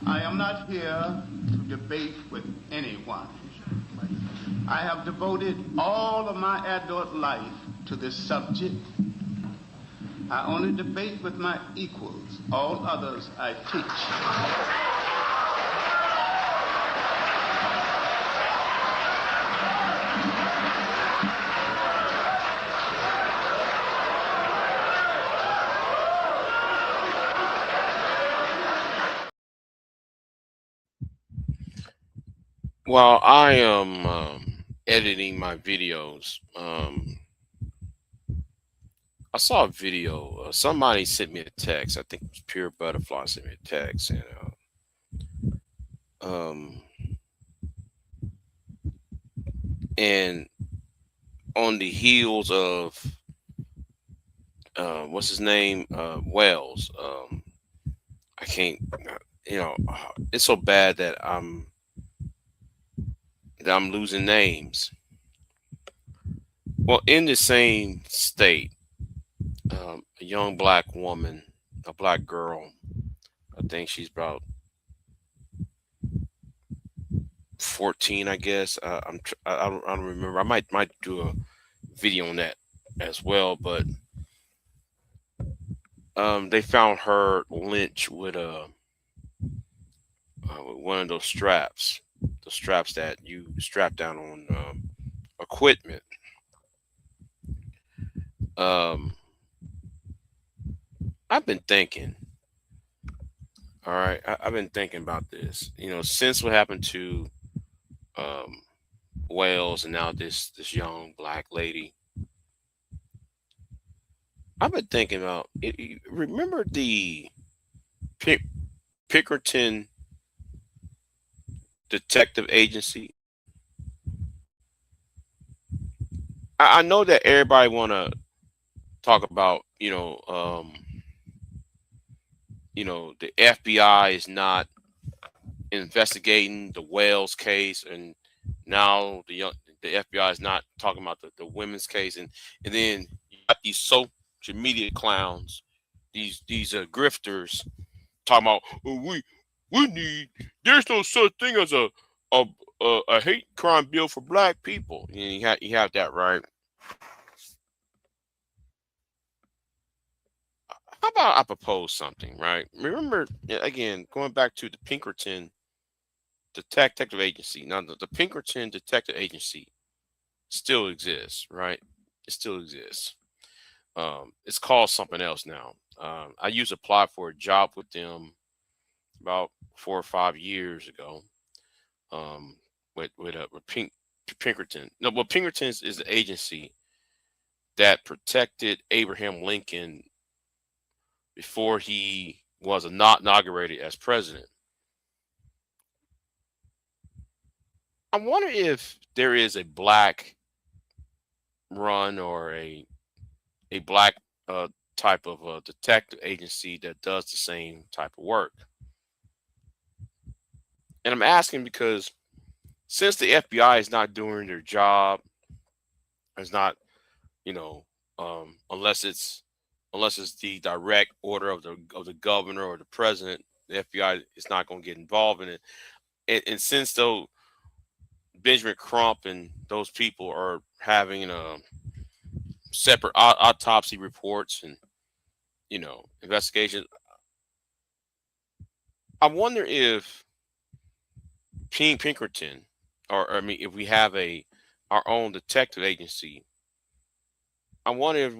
I am not here to debate with anyone. I have devoted all of my adult life to this subject. I only debate with my equals. All others I teach. While I am editing my videos, I saw a video. Somebody sent me a text. I think it was Pure Butterfly sent me a text, and um, and on the heels of what's his name, Wells. I can't, it's so bad that I'm losing names. Well, in the same state, a young black woman, a black girl. I think she's about 14, I guess. I don't remember. I might do a video on that as well. But they found her lynched with one of those straps, the straps that you strap down on equipment. Um, I've been thinking. All right, I've been thinking about this. Since what happened to um, Wales and now this young black lady. I've been thinking about it. Remember the Pick, Pickerton Detective Agency? I know that everybody want to talk about the FBI is not investigating the Wales case, and now the FBI is not talking about the women's case, and then you got these social media clowns, these grifters talking about, "Oh, we need, there's no such thing as a a hate crime bill for black people." You have that right. How about I propose something, right? Remember, again, going back to the Pinkerton Detective Agency. Now, the Pinkerton Detective Agency still exists, right? It still exists. It's called something else now. I used to apply for a job with them about 4 or 5 years ago. With Pinkerton. No, well, Pinkerton is the agency that protected Abraham Lincoln before he was not inaugurated as president. I wonder if there is a black run or a black uh, type of detective agency that does the same type of work. And I'm asking because since the FBI is not doing their job, is not, you know, unless it's the direct order of the governor or the president, the FBI is not going to get involved in it. And since though Benjamin Crump and those people are having separate autopsy reports and investigations, I wonder if Pinkerton, or I mean, if we have our own detective agency, I wonder if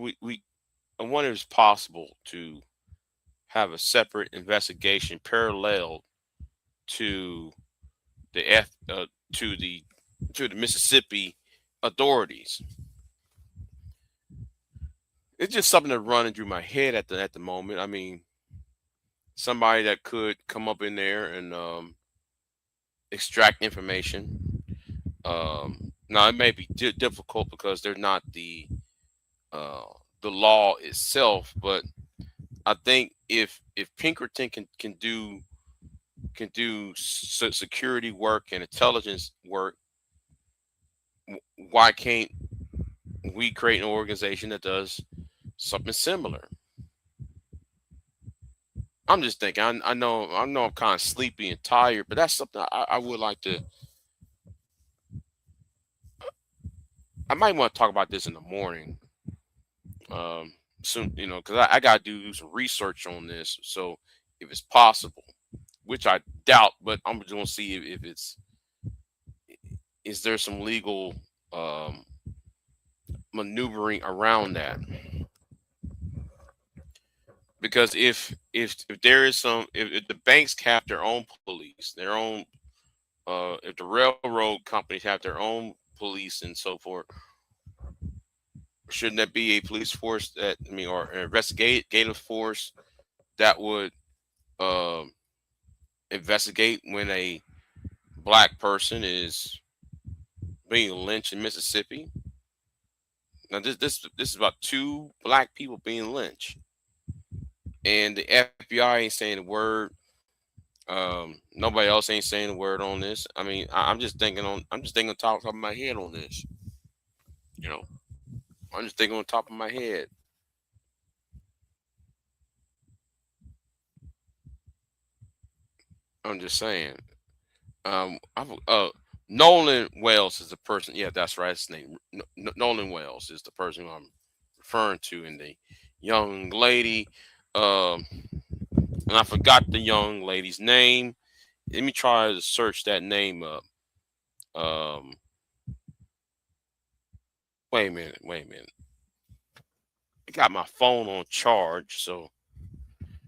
I wonder if it's possible to have a separate investigation parallel to the F to the Mississippi authorities. It's just something that's running through my head at the moment. I mean, somebody that could come up in there and extract information. Now it may be difficult because they're not uh, the law itself, but I think if Pinkerton can do security work and intelligence work, why can't we create an organization that does something similar? I'm just thinking. I know I'm kind of sleepy and tired, but that's something I would like to. I might want to talk about this in the morning. Soon, because I got to do some research on this. So if it's possible, which I doubt, but I'm just gonna see if it's is there some legal um, maneuvering around that. Because if there is some if the banks have their own police, their own if the railroad companies have their own police and so forth, shouldn't that be a police force that or an investigative force that would um investigate when a black person is being lynched in Mississippi? Now this is about two black people being lynched, and the FBI ain't saying a word. Nobody else ain't saying a word on this. I'm just thinking on top of my head on this. You know, I'm just thinking on top of my head. I'm just saying. Nolan Wells is the person. Yeah, that's right. His name. Nolan Wells is the person who I'm referring to, and the young lady. Um, and I forgot the young lady's name. Let me try to search that name up. Um, wait a minute. Wait a minute. I got my phone on charge, so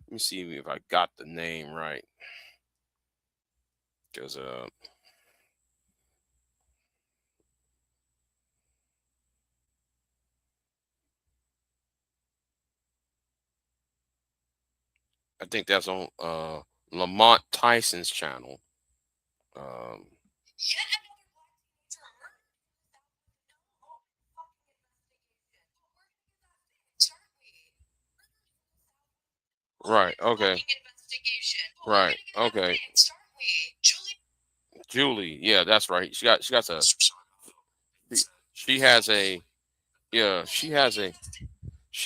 let me see if I got the name right. Because I think that's on Lamont Tyson's channel. Um, right. Okay. Right. Okay. Julie. Yeah, that's right. She got a she has a yeah she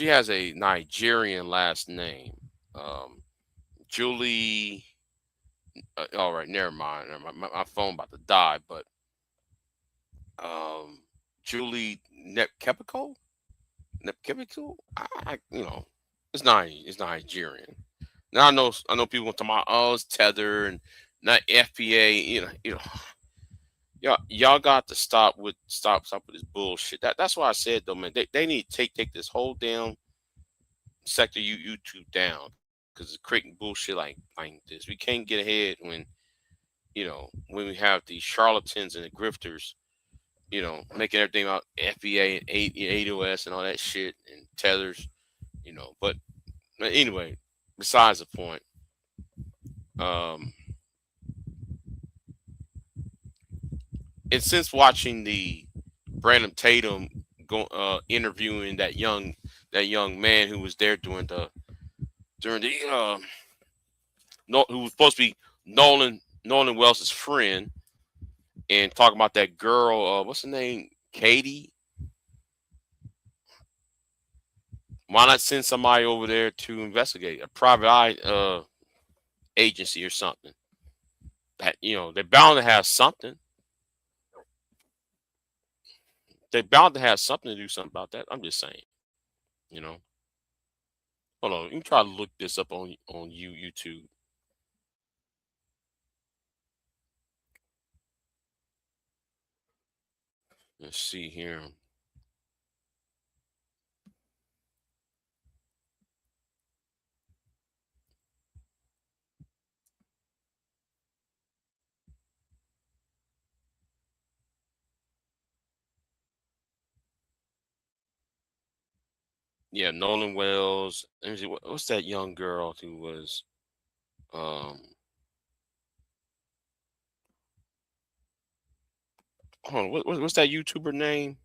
has a Nigerian last name. Um, Julie. All right. Never mind. My phone about to die, but um, Julie Nepkepico. Nepkepico. It's Nigerian. Now I know people talking about it's Tether and not FPA. Y'all got to stop with this bullshit. That's why I said though, man. They need to take this whole damn sector YouTube down because it's creating bullshit like this. We can't get ahead when we have these charlatans and the grifters, making everything about FBA and ADOS and all that shit and tethers, but anyway, besides the point. Um, and since watching the Brandon Tatum interviewing that young man who was there during the no, who was supposed to be Nolan Wells' friend, and talking about that girl, what's her name, Katie. Why not send somebody over there to investigate, a private eye agency or something? That they're bound to have something. They're bound to have something to do something about that. I'm just saying. You know. Hold on. You can try to look this up on YouTube. Let's see here. Yeah, Nolan Wells. Let me see. What's that young girl who was? Um, hold on. What's that YouTuber name?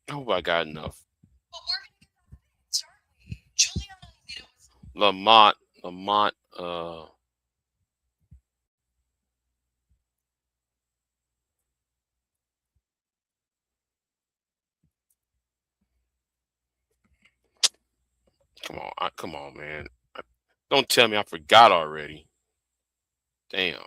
I hope I got enough. Lamont. Lamont. Come on, man. Don't tell me I forgot already. Damn. But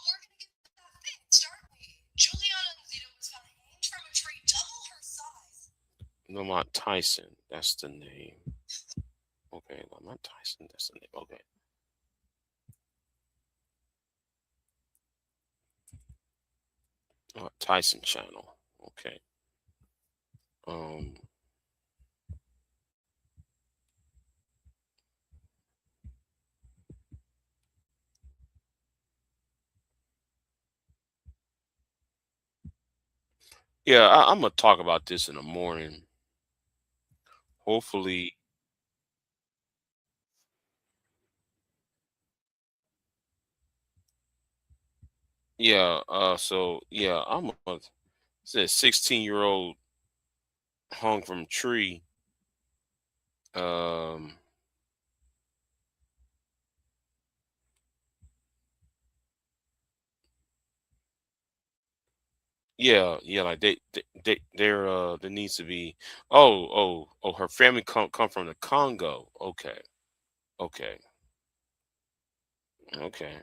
we're gonna get that fixed, aren't we? Juliana Zito was found hanged from a tree double her size. Lamont Tyson. That's the name. Okay, Lamont Tyson. That's the name. Okay. Tyson channel. Okay. Um. Yeah, I'm gonna talk about this in the morning. Hopefully, yeah. So yeah, I'm a said 16-year-old hung from a tree. Um. Yeah, yeah. Like there needs to be. Oh. Her family come from the Congo. Okay. Okay. Okay.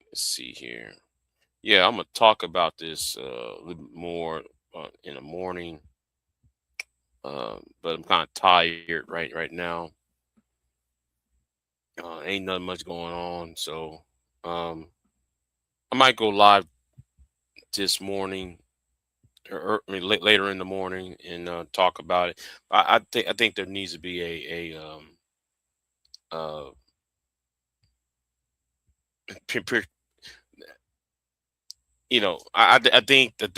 Let's see here. Yeah, I'm gonna talk about this a little bit more in the morning. But I'm kind of tired right now. Ain't nothing much going on, so um, I might go live this morning or I mean, later in the morning and talk about it. I think there needs to be uh, pe- pe- I think there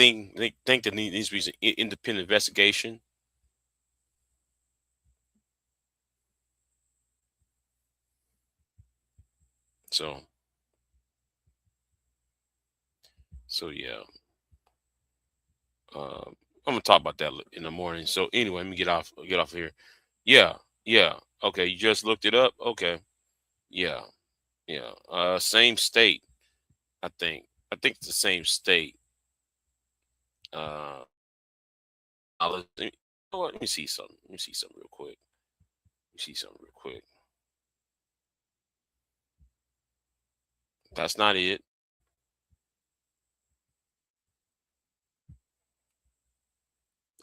needs to be an independent investigation. So yeah, I'm gonna talk about that in the morning. So anyway, let me get off here. Yeah, yeah. Okay, you just looked it up. Okay, yeah, yeah. Same state, I think. I think it's the same state. Uh, you know what? Let me see something. Let me see something real quick. Let me see something real quick. That's not it.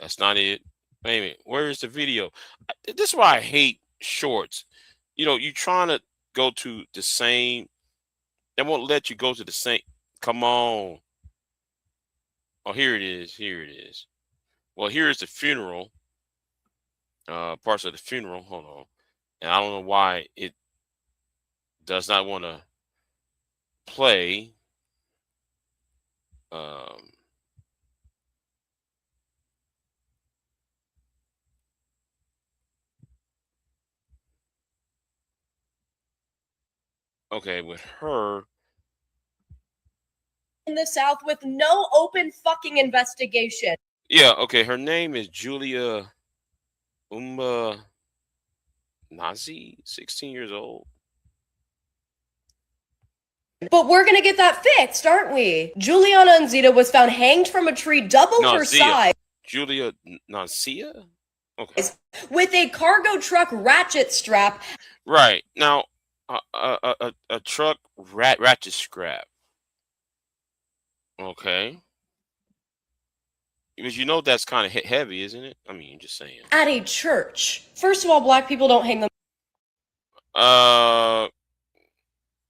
That's not it. Wait a minute. Where is the video? This is why I hate shorts. You trying to go to the same. They won't let you go to the same. Come on. Oh, here it is. Here it is. Well, here is the funeral. Parts of the funeral. Hold on. And I don't know why it does not want to play. Um, okay, with her. In the South with no open fucking investigation. Yeah, okay. Her name is Julia Umba Nazi, 16 years old. But we're gonna get that fixed, aren't we? Juliana Nzita was found hanged from a tree double her size. Julia Nancia? Okay. With a cargo truck ratchet strap. Right. Now, a truck ratchet strap. Okay. Because that's kind of heavy, isn't it? I mean, just saying. At a church. First of all, black people don't hang them.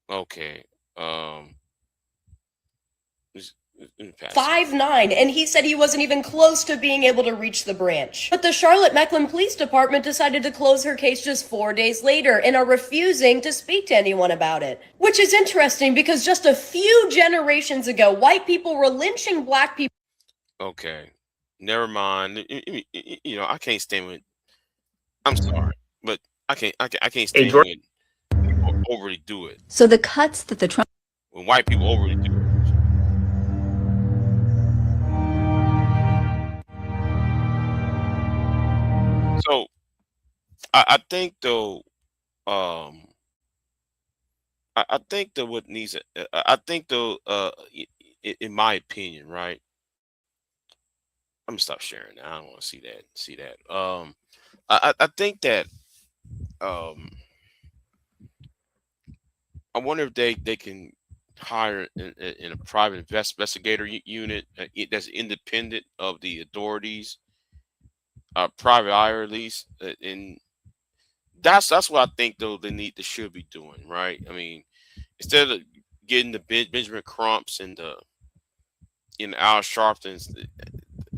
Okay. 5'9", and he said he wasn't even close to being able to reach the branch. But the Charlotte Mecklen Police Department decided to close her case just 4 days later and are refusing to speak to anyone about it. Which is interesting because just a few generations ago, white people were lynching black people. Okay. Never mind. I can't stand with. I'm sorry, but I can't stand when people overly do it. So the cuts that the Trump When white people overly do it. So I think though, um, I think that what needs, I think though, in my opinion, right? I'm gonna stop sharing that. I don't want to see that. See that. I think that um, I wonder if they can hire in a private investigator unit that's independent of the authorities, private eye or at least, and that's what I think though they should be doing, right? I mean, instead of getting the Benjamin Crumps and the Al Sharptons,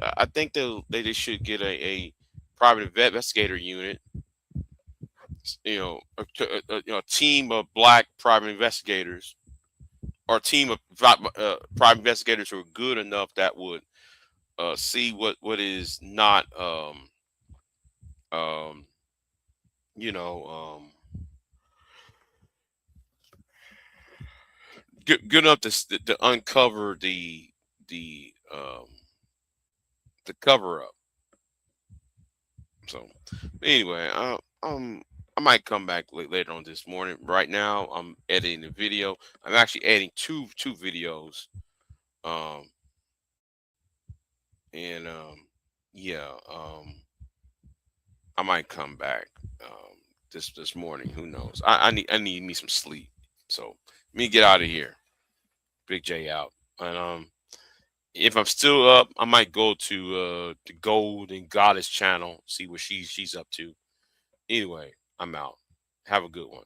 I think they just should get a private investigator unit, a team of black private investigators or a team of private investigators who are good enough that would see what is not um, you know good enough to uncover the um, the cover up. So anyway, I might come back later on this morning. Right now, I'm editing the video. I'm actually editing two videos. Um, and yeah, I might come back this morning. Who knows? I need me some sleep. So let me get out of here. Big J out. And if I'm still up, I might go to the Golden Goddess channel, see what she's up to. Anyway, I'm out. Have a good one.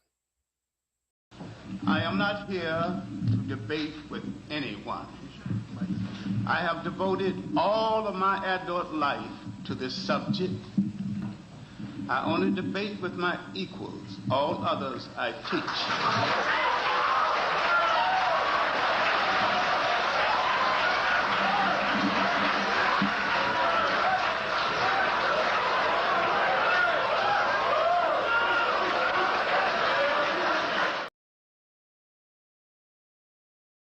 I am not here to debate with anyone. I have devoted all of my adult life to this subject. I only debate with my equals. All others I teach.